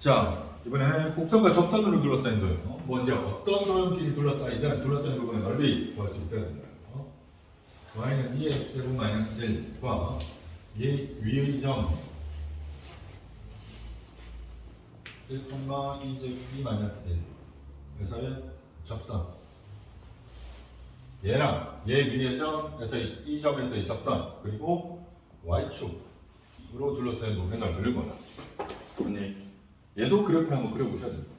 자, 이번에는 곡선과 접선으로 둘러싸인 도형. 먼저 어떤 도형끼리 둘러싸이든 둘러싸인 부분의 넓이 구할 수 있어야 된다. y는 2x제곱 마이너스 1과 위의 점 1,2 마이너스 1에서의 접선. 얘랑 얘 위의 점에서 이 점에서의 접선 그리고 y축으로 둘러싸인 부분의 넓이를 구하라. 얘도 그래프를 한번 그려보셔야 됩니다.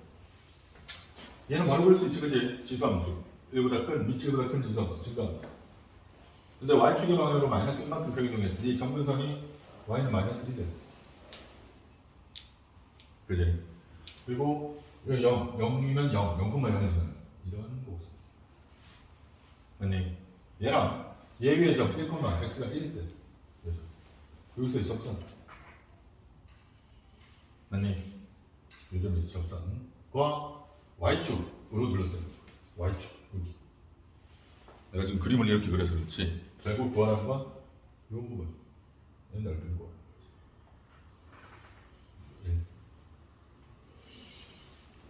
얘는 바로 그릴 수 있지, 그치? 지수함수. 1보다 큰, 밑이 1보다 큰 지수함수, 증가함수. 근데 y축의 방향으로 마이너스 1만큼 평이동했으니 점근선이 y는 마이너스 1이 돼. 그치? 그리고 0, 0이면 0, 0,0에서는 이런 곡선. 맞니? 얘랑 얘 위의 점 1, x가 1일 때. 그죠? 여기서의 접선. 맞니? 이 점에서 접선과 y축으로 둘러싸요. y축 여기. 내가 지금 그림을 이렇게 그려서 그렇지. 결국 구하는 건 이 부분. 옛날 그리고.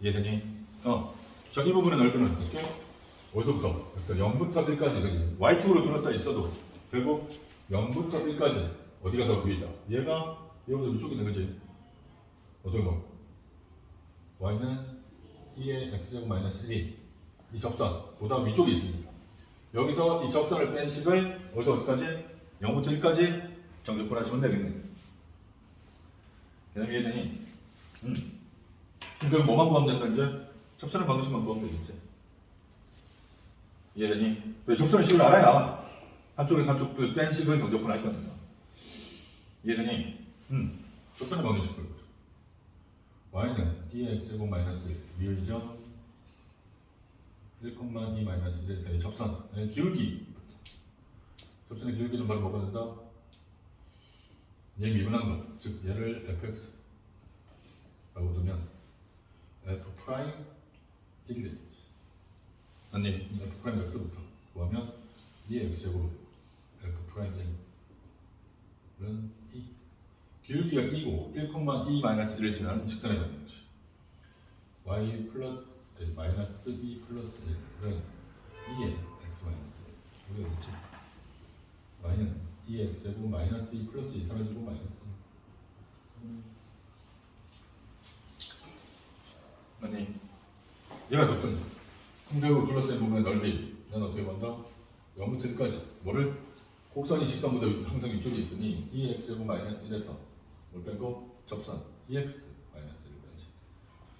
이해되니? 자, 이 부분의 넓이는 어떻게? 어디서부터? 그래서 0부터 1까지, 그지? y축으로 둘러싸여 있어도 결국 0부터 1까지 어디가 더 위다? 얘가 얘보다 위쪽이네, 그지? 어떤 거? y는 2의 x제곱 마이너스 1이 이 접선보다 위쪽에 있습니다. 여기서 이 접선을 뺀 식을 어디서 어디까지? 0부터 1까지 정적분하시면 되겠네. 그다음에 이해되니? 그럼 뭐만 구하면 된다 이제? 접선의 방식만 구하면 되겠지. 이해되니? 왜 접선의 식을 알아야 한쪽에서 한쪽도 뺀 식을 정적분할 거니까. 이해되니? 접선의 방식을 보죠. y는 2x제곱 마이너스 1 위의 점 1,2 마이너스 1에서의 접선의 기울기. 접선의 기울기 좀 바로 뭐가 된다? 얘 미분한 것, 즉 얘를 fx라고 두면 f 프라임 1이 되겠지. 아니, f 프라임 x부터 구하면 2x제곱 f 프라임 1은 2. 기울기가 2고 1,2 마이너스 1을 지나는 직선의 방향이지. y 플러스 마이너스 2 플러스 1은 2의 x 마이너스 1. 우리가 그랬지. y는 2x제곱 마이너스 2 플러스 2 사라지고 마이너스 2. 아니, 얘가 접선이야. 통계로 둘러싸인 부분의 넓이. 난 어떻게 본다? 0부터 1까지. 뭐를? 곡선이 직선보다 항상 위쪽에 있으니 2x제곱 마이너스 1에서 뭘 뺀거? 접선 2x 마이너스 1을 뺀 식.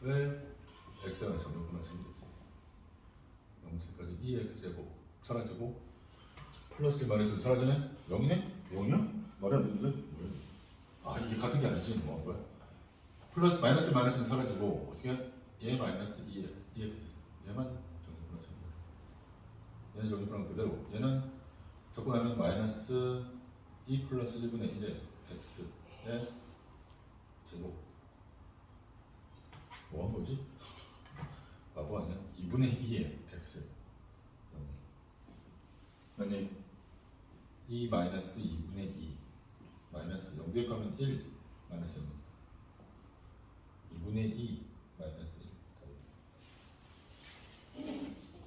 왜? x랑 정적분하시면 되지. 0부터 1까지 2x제곱 사라지고 플러스 1 마이너스 1 사라지네? 0이네? 0이야? 말이 안 되는데? 뭐야? 아, 이게 같은 게 아니지. 뭐 한 거야? 플러스 마이너스 마이너스는 사라지고 어떻게 해? 얘 마이너스 2x 얘만 정리분하시면 돼. 얘는 정리분하면 그대로. 얘는 접근하면 마이너스 2 플러스 1분의 1의 x의 제곱. 뭐 한 거지? 바보 아니야? 2분의 2의 x. 아니 2 마이너스 2분의 2 마이너스 0 대입하면 1 마이너스 0 2분의 2 마이너스 1.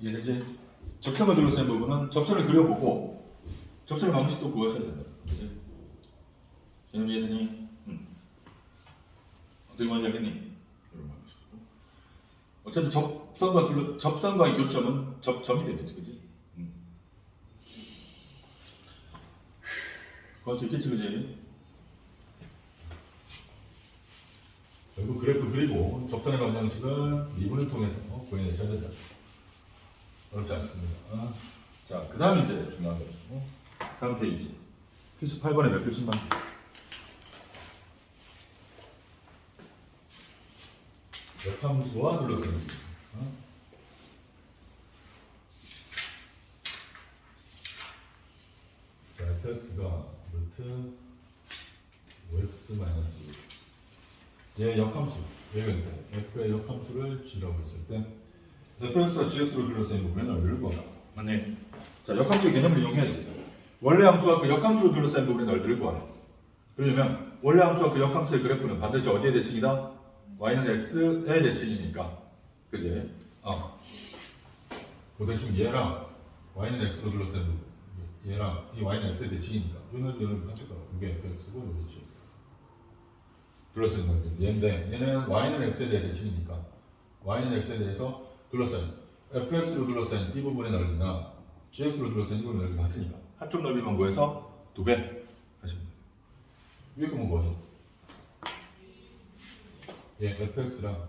이해되지? 접선을 둘러싼 부분은 접선을 그려보고 접선의 방식도 구하셔야 된다. 그치? 얘는 이해되니? 어떻게 먼저 하겠니? 이런 방식으로. 어차피 접선과 교점은 접점이 되겠지, 그치? 구할 수 있겠지, 그치? 결국 그래프 그리고 접선의 방정식은 미분을 통해서 구해내셔야 된다. 어렵지 않습니다. 자, 그 다음에 이제 중요한 거죠. 다음 페이지. 필수 8번에 몇 표씩만. 역함수와 둘러싸인 거. 자, fx가 루트 5x 마이너스 6. 얘 역함수. 얘가 f의 역함수를 g라고 했을 때 fx가 gx로 둘러싸인 부분의 넓이를 구하라. 맞네. 자, 역함수의 개념을 이용해야지. 원래 함수와 그 역함수로 둘러싸인 부분의 넓이를 구하라. 그러려면 원래 함수와 그 역함수의 그래프는 반드시 어디에 대칭이다? y는 x의 대칭이니까, 그지? 그 대충 얘랑 y는 x로 둘러싼 얘랑 이 y는 x의 대칭이니까 요는 같을 거라고. 이게 fx고 요게 gx. 둘러싼 넓이 얘인데 얘는 y는 x에 대해 대칭이니까 y는 x에 대해서 둘러싼 fx로 둘러싼 이 부분의 넓이나 gx로 둘러싼 이 부분의 넓이가 같으니까 한쪽 넓이만 구해서 2배 하시면 돼요. 위에 거면 뭐죠? 얘 fx랑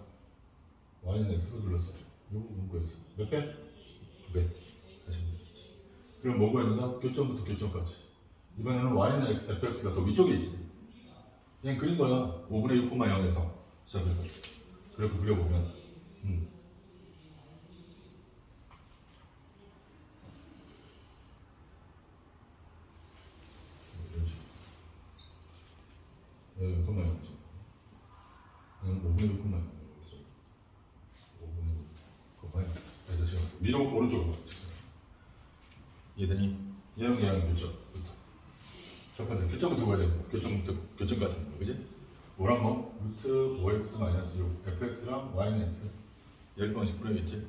y는 x로 둘러싸요. 요 부분 구해서 몇 배? 2배 하시면 되겠지. 그럼 뭐 구해야 된다? 교점부터 교점까지. 이번에는 y는 fx가 더 위쪽에 있지. 그냥 그린 거야. 5분의 6,0에서 시작해서 그래프 그려보면 이런 식으로 6,0이죠. 5분의 6,0 5분의 6 그거 봐요. 그래서 지금 위로 오른쪽으로 이해되니? 얘랑 교점부터 첫 번째 교점부터 구해야 됩니다. 교점부터 교점까지 그지? 뭐랑 뭐? 루트 5x 마이너스 6 fx랑 y는 x 10번씩 풀어야겠지?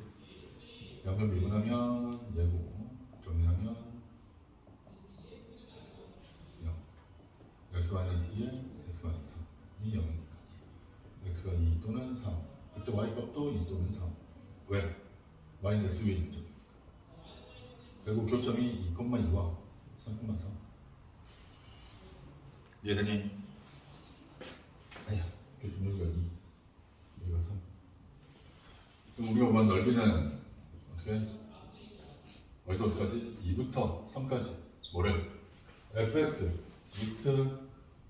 양변 미분하면 얘고 정리하면 0 x 마이너스 1 x 마이너스 3이 0이니까 x가 2 또는 3 그때 y 값도 2 또는 3 왜? y는 x 위에 있는 점 결국 교점이 2,2와 3,3 이해되니? 아야, 교점 여기가 2, 여기가 3. 그럼 우리가 원하는 넓이는 어떻게? 어디서 어떡하지? 2부터 3까지 뭐래? fx 루트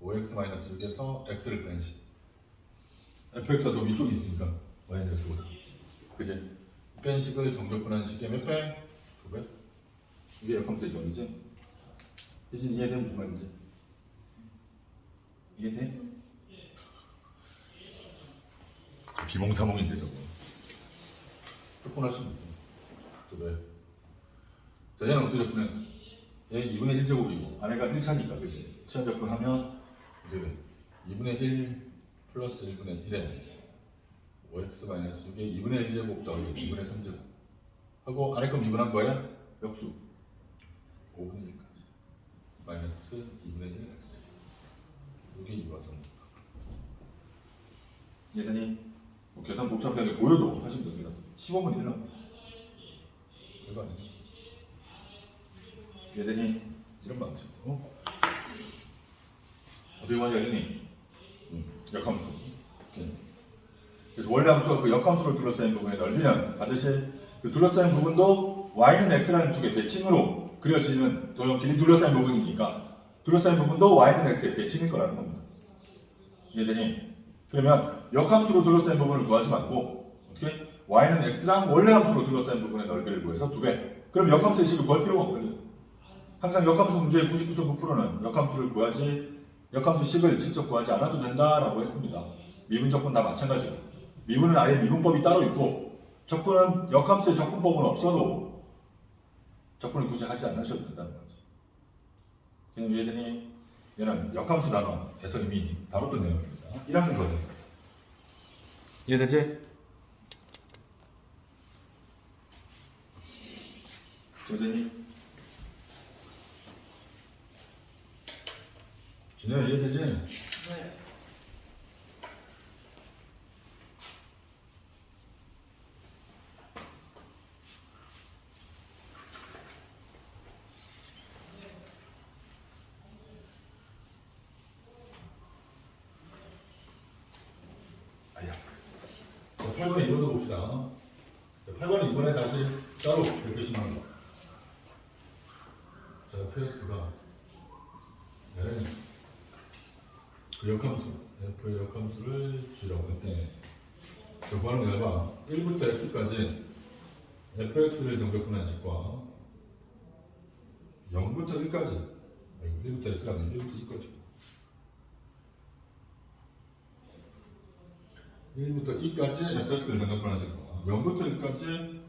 5x-6에서 x를 뺀 식. fx가 더 위쪽에 있으니까 y는 x보다. 그지? 뺀 식을 정적분한 식의 몇 배? 2배? 이게 역함수의 정이지? 이제 이해되면 무슨 말인지? 이해돼? 비몽사몽인데 저거 조건하시면 돼요. 또 왜? 자 얘는 어떻게 접근해? 얘 2분의 1제곱이고 안에가 1차니까 그치? 1차 접근하면 이게 돼 2분의 1 플러스 1분의 1에 5x 마이너스 6에 2분의 1제곱 더하기 2분의 3제곱 하고 안에 거 미분한 거야? 역수 5분의 1까지 마이너스 2분의 1 x 이게 2와 3 예전에 뭐 계산 복잡하게 보여도 하시면 됩니다. 15분 1라 별거 아니에요. 예전에 이런 방식으로 어떻게 보면 예전에 역함수 그래서 원래 함수가 그 역함수를 둘러싸인 부분의 넓이는 반드시 그 둘러싸인 부분도 y는 x라는 축의 대칭으로 그려지는 도형 길이 둘러싸인 부분이니까 둘러싸인 부분도 y는 x의 대칭일 거라는 겁니다. 이해되니? 그러면 역함수로 둘러싸인 부분을 구하지 말고 어떻게? y는 x랑 원래 함수로 둘러싸인 부분의 넓이를 구해서 2배. 그럼 역함수의 식을 구할 필요가 없거든. 항상 역함수 문제의 99.9%는 역함수를 구하지 역함수 식을 직접 구하지 않아도 된다라고 했습니다. 미분 적분 다 마찬가지고 미분은 아예 미분법이 따로 있고 적분은 역함수의 적분법은 없어도 적분을 굳이 하지 않으셔도 된다는 거지. 그냥 이해되니? 얘는 역함수 단원에서 이미 다뤘던 내용입니다. 1학년 거죠. 이해되지? 이해되니? 진호야 이해되지? 네. 아야. 8번에 이번도 봅시다. 8번은 이번에 다시 따로 이렇게 심한 거. 자, fx가 LNX 그 역함수 F의 역함수를 G라고 했대. 저거는 내가 1부터 X까지 fx를 정적분한 식과 0부터 1까지 1부터 X라는 1부터 2까지 1부터 2까지 fx를 정적분한 식과 0부터 1까지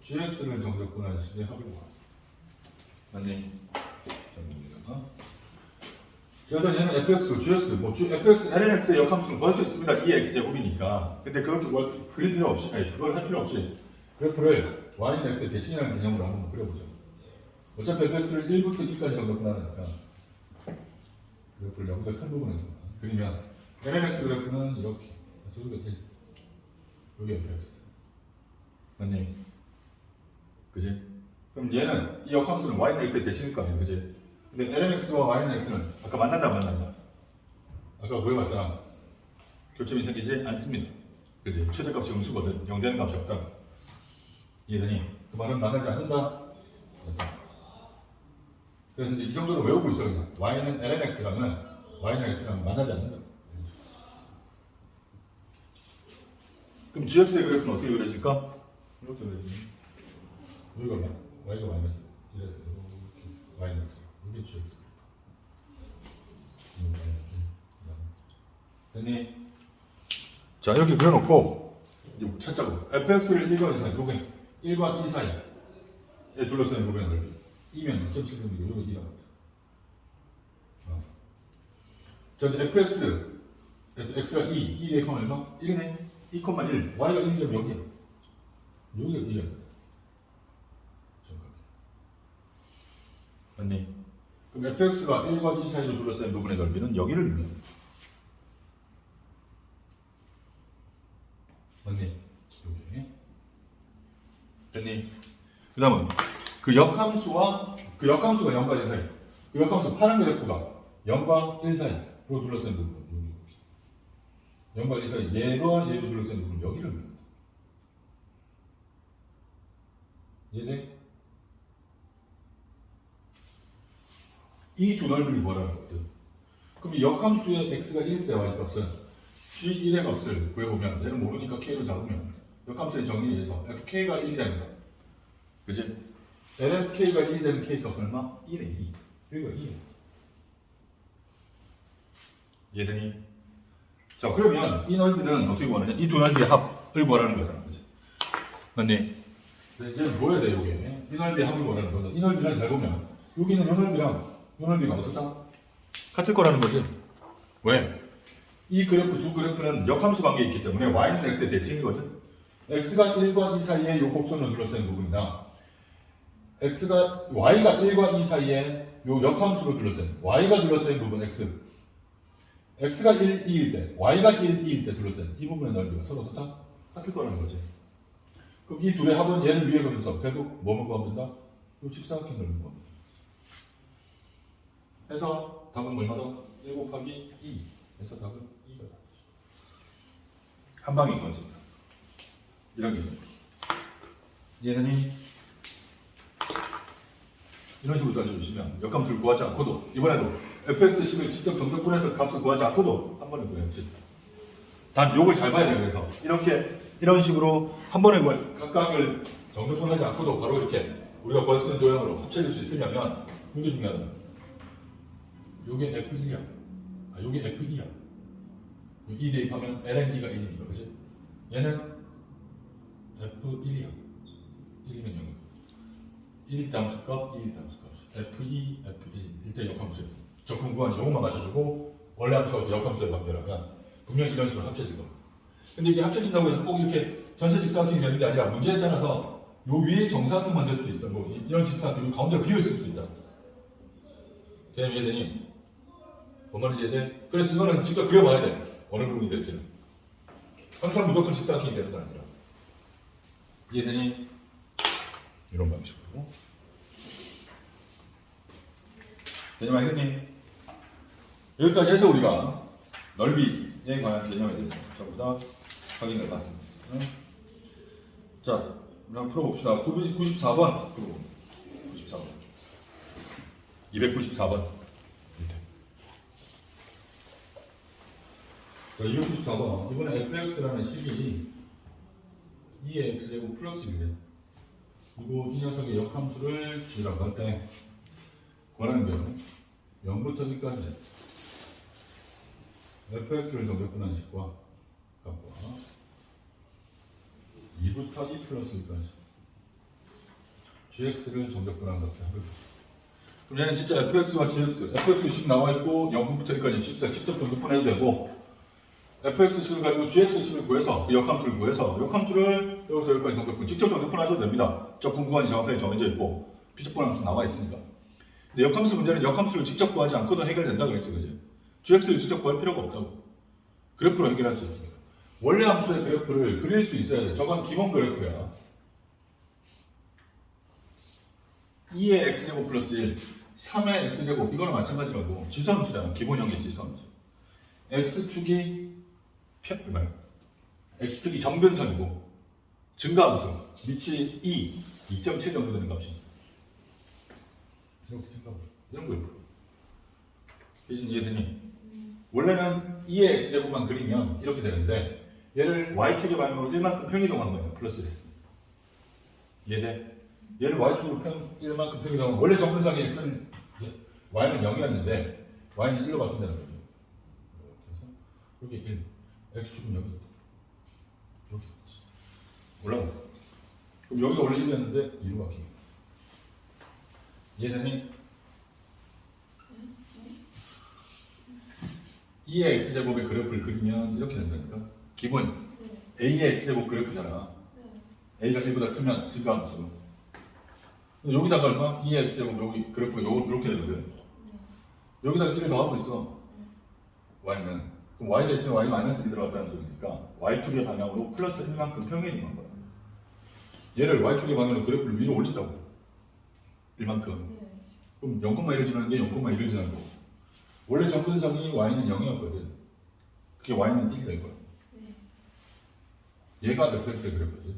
gx를 정적분한 식의 합을 구하라. 맞니? 정리입니다. 자, 일단 얘는 fx고 gx, fx, lnx의 역함수는 구할 수 있습니다. 이 x제곱이니까. 근데 그렇게 그릴 필요 없이, 아니, 그걸 할 필요 없이 그래프를 y는 x의 대칭이라는 개념으로 한번 그려보죠. 어차피 fx를 1부터 2까지 정도분하니까 그래프를 0보다 큰 부분에서 그리면 lnx 그래프는 이렇게, 그래서 여기가 1, 여기 fx. 맞니? 그지? 그럼 얘는 이 역함수는 y는 x의 대칭일 거 아니야, 그지? 근데 lnx와 ynx는 아까 만난다 안 만난다? 아까 구해봤잖아. 교점이 생기지 않습니다. 그지? 최대값이 음수거든. 0 되는 값이 없다. 이해되니? 그 말은 만나지 않는다. 됐다. 그래서 이제 이 정도로 외우고 있어 그냥. y는 lnx랑은 y는 x랑 만나지 않는다. 그럼 gx의 그래프는 어떻게 그려질까? 이렇게 그려지니? 여기가 y가 마이너스 1에서 이렇게 y는 x. 이게 gx 됐니? 자, 이렇게 그려놓고 찾자고. fx를 1과 2 사이, 요게 1과 2 사이에 둘러싸인 부분의 넓이 2면 0.7mm고 요게 2라고 하죠. 자, fx에서 x가 2 대입하면 얼마? 1이네? 2,1 y가 1.0이야. 요게 2야. 맞니? 그럼 fx가 1과 2 사이로 둘러싸인 부분의 넓이는 여기를 의미합니다. 맞니? 여기. 됐니? 그 다음은 그 역함수가 0과 1 사이. 그 역함수 파란 그래프가 0과 1 사이로 둘러싸인 부분. 여기. 0과 1 사이. 얘로 둘러싸인 부분. 여기를 의미합니다. 이해돼? 이 두 넓이를 뭐라는 거죠? 그럼 이 역함수의 x가 1일 때 y 값은 g1의 값을 구해보면 얘를 모르니까 k로 잡으면 역함수의 정의에 의해서 fk가 1이 됩니다. 그치? lnk가 1이 되는 k 값은 얼마? 2네 2. 여기가 2. 이해되니? 자, 그러면 이 넓이는 어떻게 구하느냐? 이 두 넓이의 합을 구하라는 거잖아. 그치? 맞니? 이제 뭐 해야 돼, 요게? 이 넓이의 합을 구하라는 거죠. 이 넓이는 잘 보면 여기는 이 넓이랑 이 넓이가 어떻다? 같을 거라는 거지. 왜? 이 그래프 두 그래프는 역함수 관계에 있기 때문에 y는 x의 대칭이거든. x가 1과 2 사이에 요 곡선을 둘러싸인 부분이다. y가 1과 2 사이에 요 역함수로 둘러싸인 y가 둘러싸인 부분 x. x가 1, 2일 때, y가 1, 2일 때 둘러싸인 이 부분의 넓이가 서로 어떻다? 같을 거라는 거지. 그럼 이 둘의 합은 얘를 위에 그려서 결국 뭐만 구하면 된다? 요 직사각형 넓이를 구하면 된다. 해서 답은 얼마다? 1 곱하기 2. 해서 답은 2가 답이죠. 한 방에 구하십니다. 이런 게 있습니다. 얘는 이런 식으로 따져주시면 역함수를 구하지 않고도 이번에도 fx10을 직접 정적분해서 값을 구하지 않고도 한 번에 구해볼 수 있다. 단 요걸 잘 봐야 돼요. 그래서 이런 식으로 한 번에 각각을 정적분하지 않고도 바로 이렇게 우리가 구할 수 있는 도형으로 합쳐질 수 있으려면 이게 중요하다. 요게 F1이야. 요게 F2야. 2 대입하면 ln2가 1이니까, 그치? 얘는 F1이야. 1이면 0이야. 1 담수값, 2 담수값. F2, F1. 1대 역함수에서. 적분 구하니 요것만 맞춰주고, 원래 함수와 역함수에 관계라면, 분명히 이런 식으로 합쳐질 겁니다. 근데 이게 합쳐진다고 해서 꼭 이렇게 전체 직사각형이 되는 게 아니라, 문제에 따라서 요 위에 정사각형 만들 수도 있어. 뭐, 이런 직사각형, 가운데가 비어있을 수도 있다. 이해되니? 뭔 말인지 이해돼? 그래서 이거는 직접 그려봐야 돼. 어느 부분이 될지는. 항상 무조건 직사각형이 되는 건 아니라. 이해되니? 이런 방식으로. 개념 알겠니? 여기까지 해서 우리가 넓이에 관한 개념에 대해서 전부 다 확인해 봤습니다. 자, 우리 한번 풀어봅시다. 94번. 94번. 294번. 294번. 이번에 fx라는 식이 2의 x제곱 플러스 1이래. 그리고 이 녀석의 역함수를 g라고 할 때 구하는 게 0부터 2까지 fx를 정적분한 식과 값과 2부터 2 플러스 2까지 gx를 정적분한 값의 합을 줍니다. 그럼 얘는 진짜 fx와 gx, fx식 나와 있고 0부터 1까지 진짜 직접 정리분해도 되고 fx식을 가지고 gx식을 구해서 그 역함수를 구해서 역함수를 여기서 여기까지 정리분 직접 정리분하셔도 됩니다. 적분 구간이 정확하게 정해져 있고 비적분 함수 나와 있으니까. 근데 역함수 문제는 역함수를 직접 구하지 않고도 해결된다 그랬지, 그지? gx를 직접 구할 필요가 없다고. 그래프로 해결할 수 있습니다. 원래 함수의 그래프를 그릴 수 있어야 돼. 저건 기본 그래프야. 2의 x제곱 플러스 1, 3의 x제곱 이거는 마찬가지라고. 지수함수잖아. 기본형의 지수함수. x축이 x축이 점근선이고 증가함수 밑이 2.7 정도 되는 값입니다. 이렇게 증가함수 이런 거예요. 이제 이해되니? 원래는 2의 x제곱만 그리면 이렇게 되는데 얘를 y축의 방향으로 1만큼 평이동한 거예요. 플러스를 했습니다. 이해돼? 얘를 y축으로 1만큼 평이동하면 원래 정근상의 x는 y는 0이었는데 y는 1로 바뀐다는 거죠. 그래서 여기 1, x축은 여기 이렇게 올라가. 그럼 여기가 원래 1이었는데 2로 바뀌고. 이해되니? 2의 x제곱의 그래프를 그리면 이렇게 된다니까. 기본 a의 x제곱 그래프잖아. a가 1보다 크면 증가함수. 여기다가 얼마? 2의 x제곱 여기 그래프가 이렇게 되거든. 여기다가 1을 더하고 있어. y는. 그럼 y 대신에 y 마이너스 1 들어갔다는 소리니까 y축의 방향으로 플러스 1만큼 평행이 간 거야. 얘를 y축의 방향으로 그래프를 위로 올린다고. 1만큼. 그럼 0,1을 지나는 게 0,1을 지나는 거고. 원래 정근성이 y는 0이었거든. 그게 y는 1이 된 거야. 얘가 fx의 그래프지.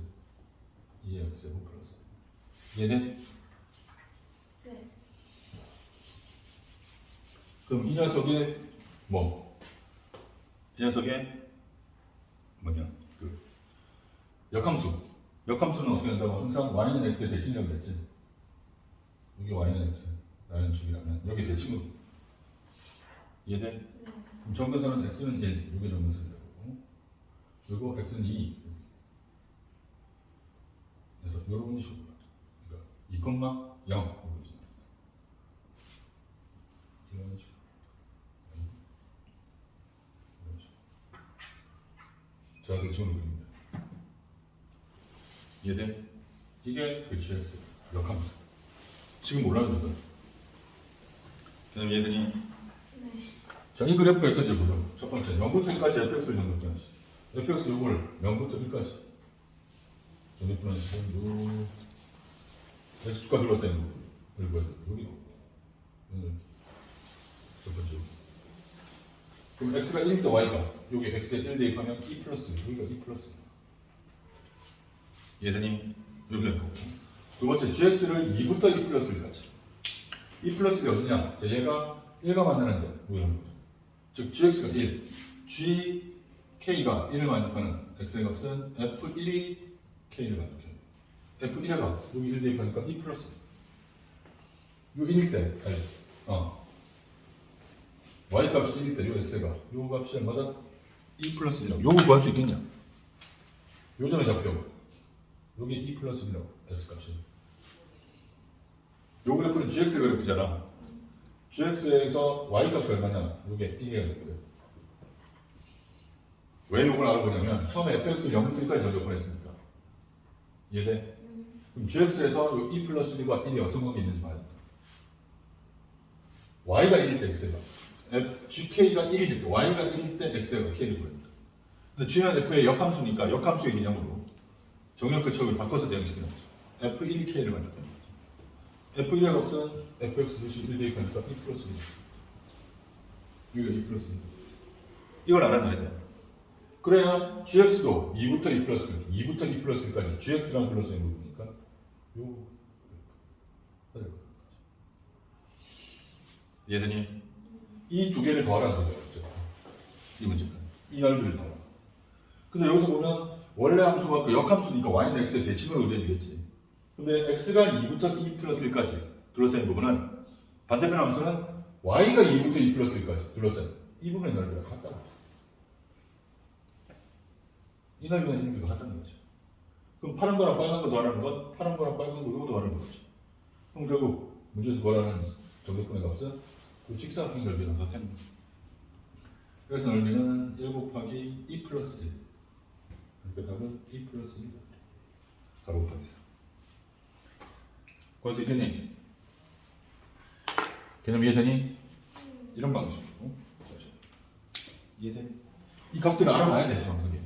2의 x제곱 플러스. 얘는? 네. 그럼 이 녀석의 이 녀석의 역함수. 역함수는 어떻게 된다고? 항상 y는 x의 대칭이라고 그랬지. 여기 y는 x라는 축이라면 여기 대칭으로. 이해돼? 네. 그럼 정근선은 x는 1, 이게 정근선이 되고 그리고 x는 2. 그래서 이런 식으로. 그러니까 2,0 이런 식으로. 자, 대칭으로 그립니다. 이해돼? 이게 그 gx 역함수. 지금 몰라도 되거든. 그 다음에 얘들이 자, 이 그래프에서 이제 보죠. 첫 번째 0부터 1까지 fx를 정립분하시. fx 요걸 0부터 1까지 정립분하시고 x축과 둘러싸인 부분을 보여요. 여기 첫 번째. 그럼 x가 1일 때 y가 여기 x에 1 대입하면 2 플러스 여기가 2 플러스. 얘들이 이렇게 되고 두 번째 gx를 2부터 2 플러스까지. 2 플러스가 어디냐? 자, 얘가 1과 만나는 점 이런 거죠. 즉 gx가 1, gk가 1을 만족하는 x의 값은 f1이 k를 만족해요. f1가 여기 1 대입하니까 2 플러스. 요 1일 때, y 값이 1일 때, 요 x가 요 값이 얼마다? 2 플러스 1이라고. 요거 구할 수 있겠냐? 요 점에 잡혀. 여기 2 플러스 1이라고, x 값이. 요 그래프는 gx 그래프잖아. gx에서 y 값이 얼마냐? 요게 1이가 되거든. 왜 요걸 알아보냐면 처음에 fx를 0부터 1까지 적용했으니까. 이해돼? 그럼 gx에서 요 2 플러스 1과 1이 어떤 관계 있는지 봐야 돼. y가 1일 때 x가 gk가 1일 때 y가 1일 때 x가 k를 구합니다. 근데 g는 f의 역함수니까 역함수의 개념으로 정렬 끝척을 바꿔서 대응시키는 거죠. f1k를 만족합니다. f1의 값은 fx 대신 1 대입하니까 2 플러스 1. 여기가 2 플러스 1. 이걸 알아놔야 돼. 그래야 gx도 2부터 2 플러스 1, 2부터 2 플러스 1까지 gx랑 불러서 있는 부분이니까 요 얘들이 이 두 개를 더하라는 거죠. 이 문제는 이 넓이를 더하라. 근데 여기서 보면 원래 함수가 그 역함수니까 y는 x의 대칭으로 의뢰해지겠지. 근데 x가 2부터 2 플러스 1까지 둘러싸인 부분은 반대편 함수는 y가 2부터 2 플러스 1까지 둘러싸인 이 부분의 넓이가 같다는 거죠. 이 넓이가 이 넓이가 같다는 거죠. 그럼 파란 거랑 빨간 거 더하라는 건 파란 거랑 빨간 거 이거 더하라는 거지. 그럼 결국 문제에서 뭐라는 정적분의 값은 그 직사각형 넓이랑 같은. 그래서 넓이는 1 곱하기 2 플러스 1. 그러니까 답은 2 플러스 1. 가로 곱하기 4. 그래서 이제니 개념 이해되니? 이런 방식으로. 이해되니? 이 값들을 알아봐야 돼, 정확하게.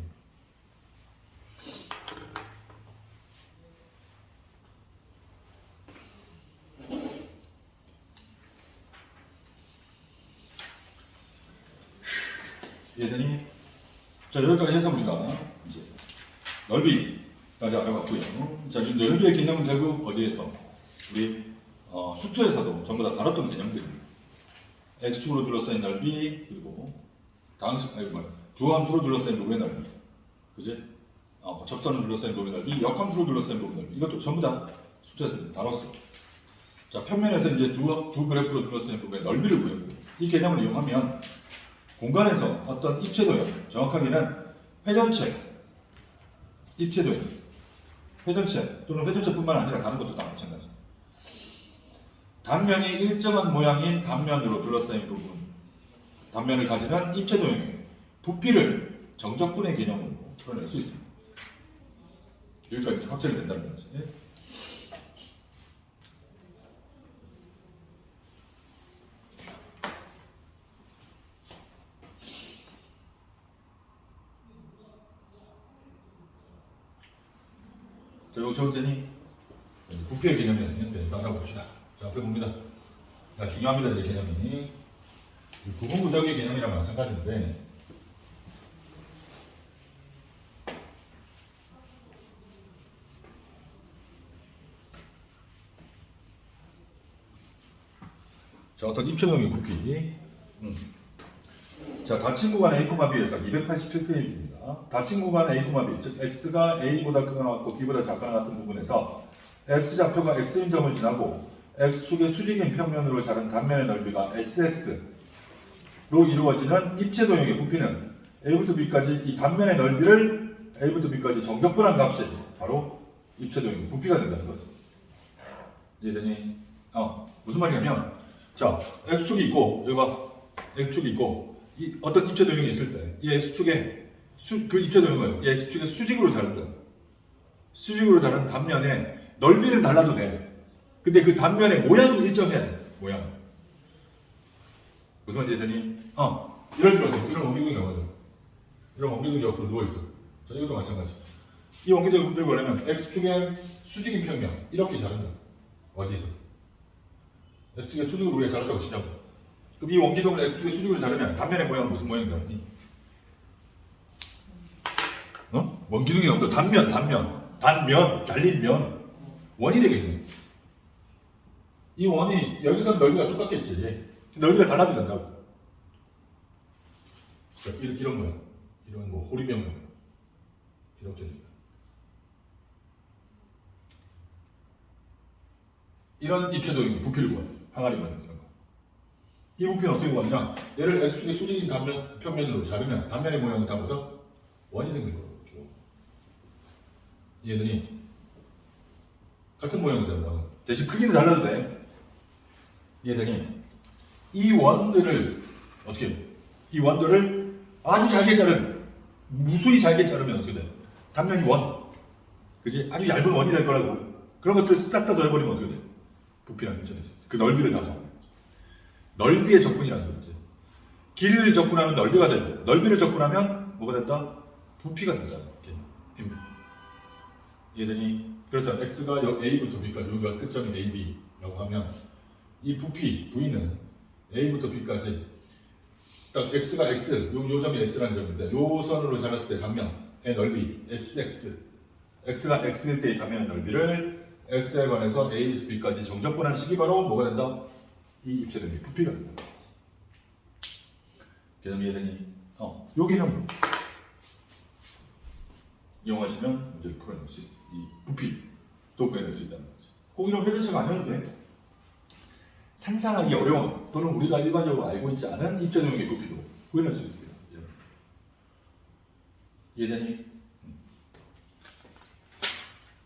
이해되니? 자, 여기까지 해서 우리가 이제 넓이까지 알아봤고요. 자, 이 넓이의 개념은 결국 어디에서? 우리 수투에서도 전부 다 다뤘던 개념들입니다. x축으로 둘러싸인 넓이, 그리고 두 함수로 둘러싸인 부분의 넓이, 그지? 접선을 둘러싸인 부분의 넓이, 역함수로 둘러싸인 부분의 넓이, 이것도 전부 다 수투에서 다뤘어요. 자, 편면에서 이제 두 그래프로 둘러싸인 부분의 넓이를 구해보고, 이 개념을 이용하면 공간에서 어떤 입체도형, 정확하게는 회전체, 입체도형, 회전체 또는 회전체뿐만 아니라 다른 것도 다 마찬가지. 단면이 일정한 모양인 단면으로 둘러싸인 부분, 단면을 가지는 입체도형의 부피를 정적분의 개념으로 풀어낼 수 있습니다. 여기까지 확정이 된다는 거지. 자, 이거 적을 테니 부피의 개념이 있는데 알아봅시다. 자, 앞에 봅니다. 자, 중요합니다. 이제 개념이 구분구적의 개념이랑 마찬가지인데, 자, 어떤 입체도형의 부피. 자, 닫힌 구간 A, B에서 287페이지입니다. 닫힌 구간 A, B, 즉 x가 a보다 크거나 같고 b보다 작거나 같은 부분에서 x좌표가 x인 점을 지나고 x축의 수직인 평면으로 자른 단면의 넓이가 sx로 이루어지는 입체도형의 부피는 a부터 b까지 이 단면의 넓이를 a부터 b까지 정적분한 값이 바로 입체도형의 부피가 된다는 거죠. 이해되니? 무슨 말이냐면, 자, x축이 있고, 여기 봐, x축이 있고, 이 어떤 입체도형이 있을 때, 이 x축의 그 입체도형을 이 x축의 수직으로 자른다. 수직으로 자른 단면의 넓이를 달라도 돼. 근데 그 단면의 모양이 일정해야 돼. 모양. 무슨 말인지 되니? 예를 들어서 이런 원기둥이 나오거든. 이런 원기둥이 옆으로 누워있어. 자, 이것도 마찬가지. 이 원기둥을 흔들고 하려면 x축의 수직인 평면 이렇게 자른다. 어디 있었어? x축의 수직으로 우리가 자랐다고 치자고. 그럼 이 원기둥을 x축의 수직으로 자르면 단면의 모양은 무슨 모양이 나오니? 원기둥이 나온다. 단면, 잘린 면. 원이 되겠네. 이 원이 여기서 넓이가 똑같겠지. 넓이가 달라도 된다고. 이런 모양. 이런 뭐 호리병 모양. 이렇게 된다. 이런 입체도형의 부피를 구하는 항아리 모양 이런 거. 이 부피는 어떻게 구하느냐? 얘를 x축의 수직인 단면 평면으로 자르면 단면의 모양은 다 뭐다? 원이 되는 거예요. 이해되니? 같은 모양이잖아. 대신 크기는 달라도 돼. 이해되니? 이 원들을 어떻게 해? 이 원들을 아주 잘게 자른, 무수히 잘게 자르면 어떻게 돼? 단면이 원. 그지? 아주 얇은 원이 될 거라고. 그런 것들 싹 다 넣어버리면 어떻게 돼? 부피라는 거죠. 그 넓이를 다 더하면. 넓이의 적분이라는 소리지. 길이를 적분하면 넓이가 되고, 넓이를 적분하면 뭐가 됐다? 부피가 된다. 이해되니? 그래서 x가 a부터 b까지, 여기가 끝점이 a, b라고 하면 이 부피, v는 a부터 b까지 딱 x가 x, 요 점이 x라는 점인데 요 선으로 잘랐을 때 단면의 넓이 sx, x가 x일 때의 단면의 넓이를 x에 관해서 a에서 b까지 정적분한 식이 바로 뭐가 된다? 이 입체도형의 부피가 된다. 개념 이해되니? 여기는 이용하시면 문제를 풀어낼 수 있습니다. 이 부피도 구해낼 수 있다는 거죠. 꼭 이런 회전체가 아니어도 돼. 상상하기 어려운 또는 우리가 일반적으로 알고 있지 않은 입체도형의 부피도 구해낼 수 있습니다. 이해되니?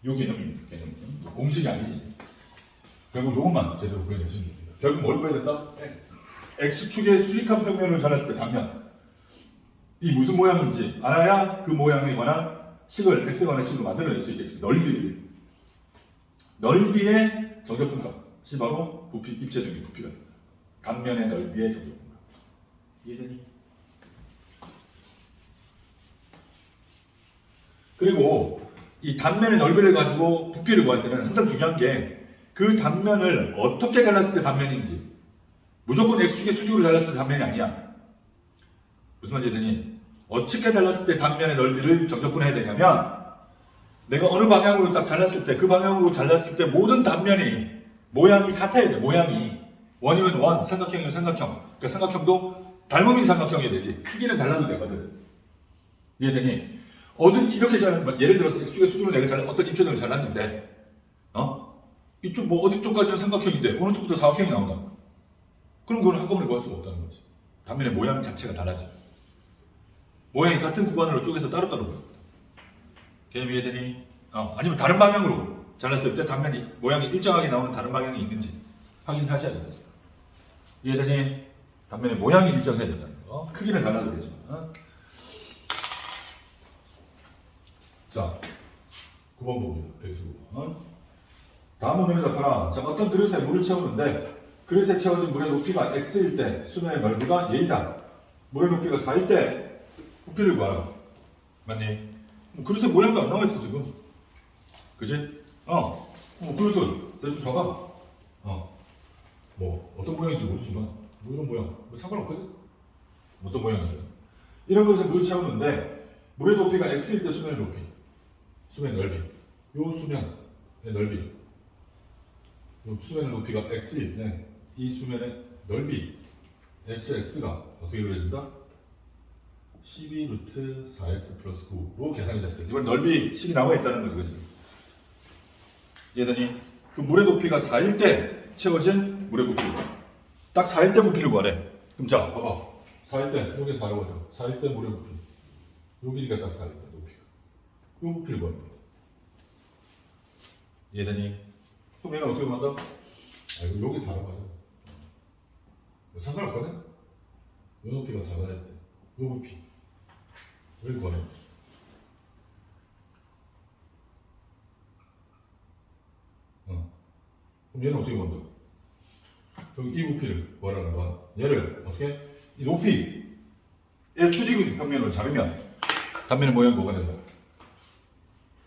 요 개념입니다. 개념은 공식이 아니지. 결국 요것만 제대로 구해내시면 됩니다. 결국 뭘 구해야 된다? X축의 수직한 평면을 잘랐을 때 단면. 이 무슨 모양인지 알아야 그 모양에 관한 식을, X에 관한 식으로 만들어낼 수 있겠지. 넓이의 정적분값이 바로 부피, 입체적인 부피가 됩니다. 단면의 넓이의 정적분값. 이해되니? 그리고 이 단면의 넓이를 가지고 부피를 구할 때는 항상 중요한 게 그 단면을 어떻게 잘랐을 때 단면인지. 무조건 X축의 수직으로 잘랐을 때 단면이 아니야. 무슨 말인지 되니? 어떻게 잘랐을 때 단면의 넓이를 정적분해야 되냐면 내가 어느 방향으로 딱 잘랐을 때 그 방향으로 잘랐을 때 모든 단면이 모양이 같아야 돼. 모양이 원이면 원, 삼각형이면 삼각형. 그러니까 삼각형도 닮음인 삼각형이 되지. 크기는 달라도 되거든. 이해되니? 이렇게 잘라면 예를 들어서 X축의 수직으로 내가 어떤 입체등을 잘랐는데 이쪽 뭐 어디 쪽까지는 삼각형인데 어느 쪽부터 사각형이 나온다. 그럼 그건 한꺼번에 구할 수가 없다는 거지. 단면의 모양 자체가 달라져. 모양이 같은 구간으로 쪼개서 따로따로 보여. 개념 이해되니? 아니면 다른 방향으로 잘랐을 때 단면이 모양이 일정하게 나오는 다른 방향이 있는지 확인하셔야 된다. 이해되니? 단면의 모양이 일정해야 된다는 거. 크기는 달라도 되지만. 자, 9번 봅니다. 배수 9번. 다음 문제를 답하라. 자, 어떤 그릇에 물을 채우는데 그릇에 채워진 물의 높이가 x일 때 수면의 넓이가 얘이다. 물의 높이가 4일 때 부피를 구하라. 맞니? 그릇의 모양도 안 나와있어 지금. 그지? 그릇을 대충 봐봐. 뭐 어떤 모양인지 모르지만 뭐 이런 모양 뭐 상관없거든? 어떤 모양인지. 이런 것을 물을 채우는데 물의 높이가 x일 때 수면의 높이, 수면의 넓이, 요 수면의 넓이, 요 수면의 높이가 x일 때 이 수면의 넓이 sx가 어떻게 그려진다? 12 루트 4x 플러스 9로 계산이 됐다. 이번 넓이 식이 나와 있다는 거지, 그지? 이해되니? 그 물의 높이가 4일 때 채워진 물의 부피. 딱 4일 때 부피를 구하래. 그럼 자, 봐봐. 4일 때, 여기 4라고 하죠. 4일 때 물의 부피. 요 길이가 딱 4일 때 높이가. 요 부피를 구하는 거야. 이해되니? 그럼 얘는 어떻게 구한다? 여기 4라고 하죠. 상관없거든? 요 높이가 4가 될 때. 요 부피. 를 구하래. 그럼 얘는 어떻게 구한다? 그럼 이 부피를 구하라는 건 얘를 어떻게? 이 높이 얘 수직의 평면으로 자르면 단면의 모양이 뭐가 된다?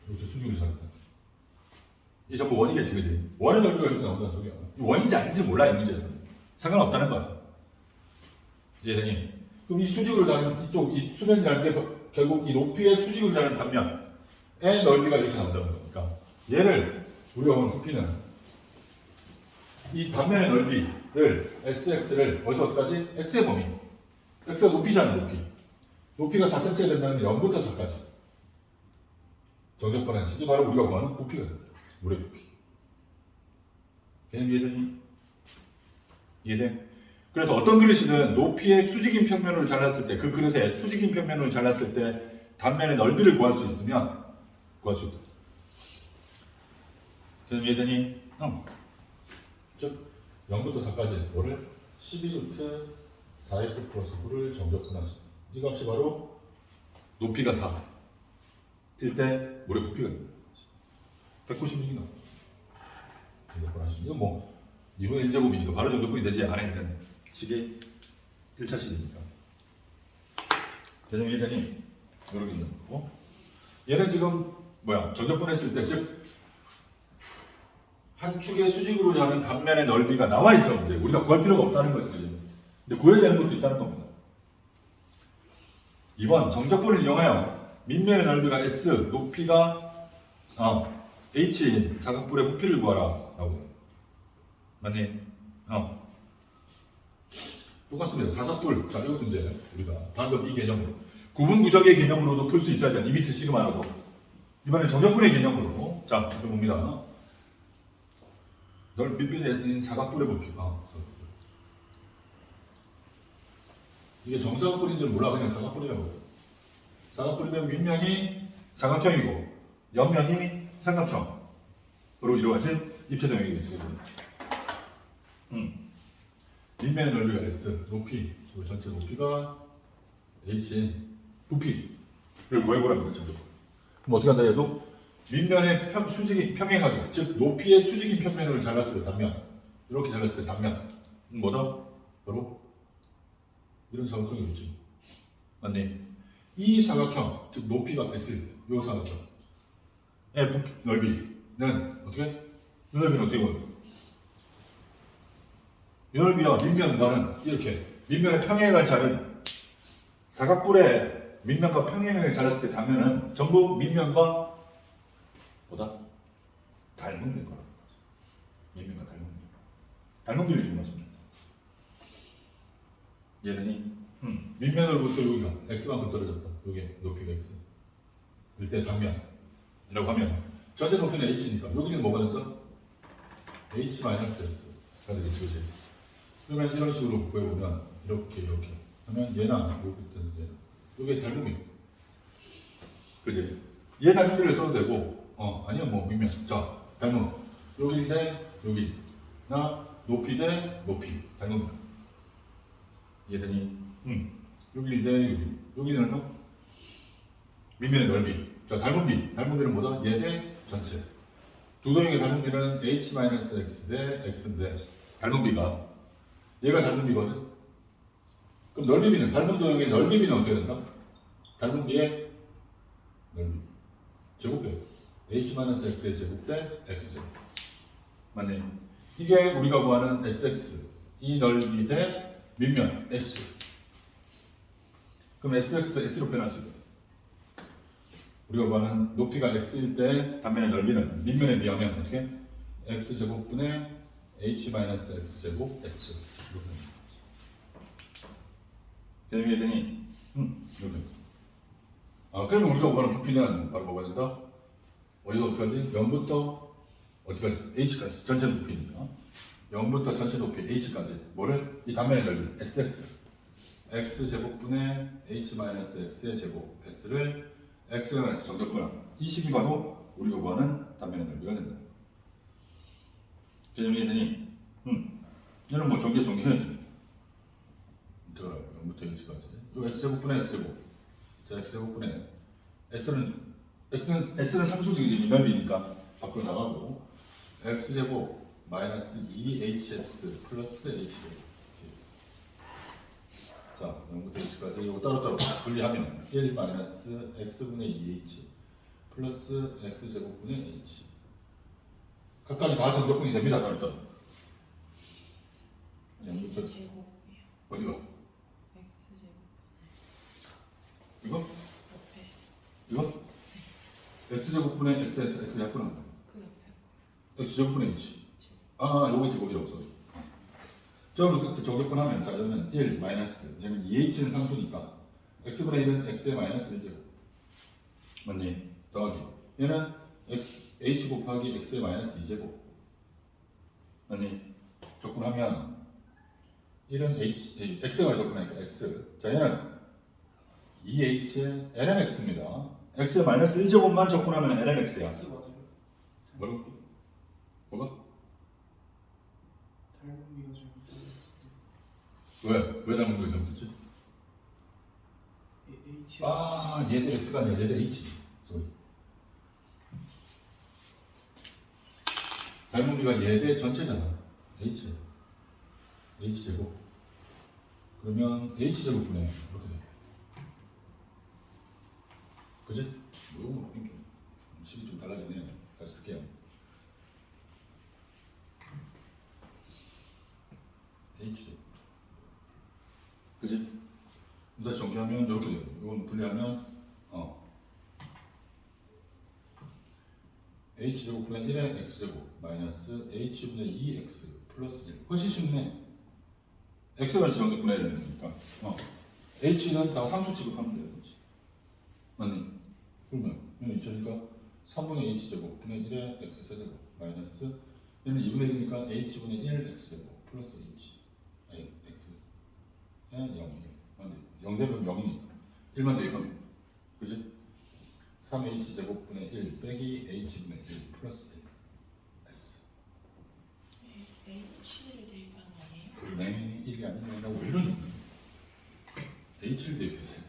이렇게 수직으로 자른다. 이 전부 원이겠지, 그지? 원의 넓이가 이렇게 나온다는 소리야. 원인지 아닌지 몰라, 이 문제에서는. 상관없다는 거야. 이해되니? 그럼 이 수직으로 자른 이쪽 이 수면이 자른 게 결국 이 높이의 수직으로 자른 단면의 넓이가 이렇게 나온다는 거니까 얘를 우리가 보는 부피는 이 단면의 넓이를 sx를 어디서 어디까지? x의 범위. x가 높이잖아, 높이. 높이가 4cm가 된다는 게 0부터 4까지. 정적 반환식이 바로 우리가 구하는 부피가 됩니다. 물의 부피. 개념 이해되니? 이해돼? 그래서 어떤 그릇이든 높이의 수직인 평면으로 잘랐을 때, 그 그릇의 수직인 평면으로 잘랐을 때 단면의 넓이를 구할 수 있으면 구할 수 있다. 개념 이해되니? 즉 0부터 4까지 뭐를? 12루트 4x 플러스 9를 정적분하시. 이 값이 바로 높이가 4일 때 물의 부피가 됩니다. 196이 나와. 정적분하시. 이건 뭐 2분의 1제곱이니까 바로 정적분이 되지 안에 있는 식이 1차 식이니까. 개념 이해되니? 이렇게 있는 거고. 얘는 지금 정적분했을 때 즉 한 축의 수직으로 자른 단면의 넓이가 나와 있었는데 우리가 구할 필요가 없다는 거죠, 그죠? 근데 구해야 되는 것도 있다는 겁니다. 2번 정적분을 이용하여 밑면의 넓이가 s, 높이가 h인 사각뿔의 부피를 구하라 라고. 맞니? 똑같습니다. 사각뿔. 자, 이것도 이제 우리가 방금 이 개념으로 구분구적의 개념으로도 풀 수 있어야 돼. 리미트 시그마라고. 이번엔 정적분의 개념으로. 자, 이거 봅니다. 밑면에 S인 사각뿔의 부피. 이게 정사각뿔인 줄 몰라. 그냥 사각뿔이라고. 사각뿔이면 윗면이 사각형이고 옆면이 삼각형으로 이루어진 입체도형이겠지. 밑면의 넓이가 S, 높이, 그리고 전체 높이가 H, 부피를 구해보라는 거죠. 그럼 어떻게 한다 해도 밑면의 수직이 평행하게, 즉 높이의 수직인 평면을 잘랐을 때 단면, 이렇게 잘랐을 때 단면 뭐다? 바로 이런 사각형이겠지. 맞니? 이 사각형, 즉 높이가 X일 때, 이 사각형 부피 넓이는 어떻게? 이 넓이는 어떻게 보여? 이 넓이와 밑면과는 이렇게 밑면의 평행을 자른 사각뿔의 밑면과 평행을 자랐을 때 단면은 전부 밑면과 보다 닮은 거라는 거죠. 밑면과 닮은 거. 닮은 비를 이용하십니다. 얘들이 밑면으로부터 여기가 x만큼 떨어졌다. 여기 높이가 x. 이때 단면이라고 하면 전체 높이는 h니까 여기는 뭐가 된다? h-x가 되겠지, 그지? 그러면 이런 식으로 구해보면 이렇게 하면 얘나 여기 때는 얘나 여기 닮음이, 그지? 얘 닮음비를 써도 되고 아니면 뭐 밑면. 자, 닮음 여기인데 여기나 높이 대 높이 닮음. 이해되니? 여기인데 여기는 얼마? 밑면의 넓이. 자, 닮은비는 뭐다? 얘 대 전체. 두 도형의 닮은비는 h-x 대 x인데 닮은비가 얘가 닮은비거든. 그럼 넓이비는 닮은 도형의 넓이비는 어떻게 된다? 닮은비의 넓이 제곱배 h-x의 제곱 대 x제곱. 맞네. 이게 우리가 구하는 sx 이 넓이 대 밑면 s. 그럼 sx도 s로 표현할 수 있거든. 우리가 구하는 높이가 x일 때 단면의 넓이는 밑면에 비하면 어떻게? x제곱분의 h-x제곱 s. 이렇게 되니 이렇게. 그러면 우리가 구하는 부피는 바로 뭐가 된다? 어디서 어디까지? 0부터 어디까지? h까지. 전체 높이니까 0부터 전체 높이 h까지. 뭐를? 이 단면의 넓이 sx x제곱분의 h-x의 제곱 s를 x랑 s 정적분함. 이 식이 바로 우리가 구하는 단면의 넓이가 된다. 개념이 되니 얘는 뭐 전개해야지. 들어가 0부터 0까지. 이 x제곱분의 x제곱. 자, x제곱분의 s는 상수직이지 미넓이니까 밖으로 나가고 x제곱 마이너스 2hx 플러스 h제곱. 자, 0부터 1까지 이거 따로따로 분리하면 1 마이너스 x분의 2h 플러스 x제곱분의 h. 각각이 다 정적분이 됩니다. 따로따로. x제곱이요. 어디가? x제곱. 이거? 옆에. 이거? x제곱분의 x 약분한 거. 그 옆에. x제곱분의 h. 여기 제곱이라고 써. 저격분하면 자, 얘는 1 마이너스 얘는 2h는 상수니까 x분의 1은 x의 마이너스 1제곱. 맞니? 더하기 얘는 h 곱하기 x의 마이너스 2제곱. 맞니? 적분하면 1은 x가 적분하니까 x. 자, 얘는 2h의 lnx입니다. x의 마이너스 1제곱만 적분하면 lnx야. x 맞아요. 뭐라고? 뭐가? 닮은비가 좀 왜 닮은 거 잘못했지? h. 얘들 x가 아니라 얘들 h. 소리. 닮은비가 얘들 전체잖아. h제곱. 그러면 h제곱분의 이렇게 돼. 그지? 뭐 식이 좀 달라지네. 다시 쓸게요. h제곱. 그지? 다시 정리하면 이렇게 돼요. 이건 분리하면 h제곱분의 1의 x제곱 마이너스 h분의 2x 플러스 1. 훨씬 쉽네. x가 정리분해야 되는 거니까 h는 다 상수 취급하면 되는 거지. 맞니? 그러면 얘는 2차니까 3분의 h제곱분의 1의 x세제곱 마이너스 얘는 2분의 1이니까 h분의 1 x제곱 플러스 h x 0. 0 되면 0이니까 1만 대입하면 그지? 3h제곱분의 1 빼기 h분의 1 플러스 1 s. h를 대입하는 거 아니에요? 그러네. 1 1이 아니냐고 왜 이러냐. h를 대입해서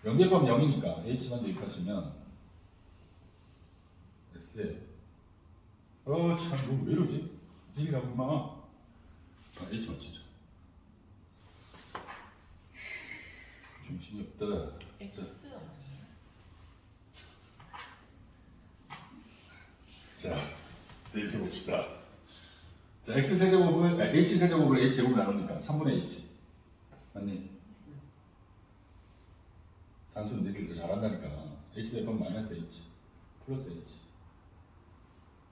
연계법 0이니까 h만 대입하시면 s에 참, 왜 이러지? 1이라고 임마. h 맞지죠? 정신이 없다. X 아니에요? 자, 대입해 봅시다. 자, x 세제곱을 h 세제곱을 h 제곱 나누니까 3분의 h 맞니? 산수는 이렇게 더 잘한다니까. h 대입하면 마이너스 h 플러스 h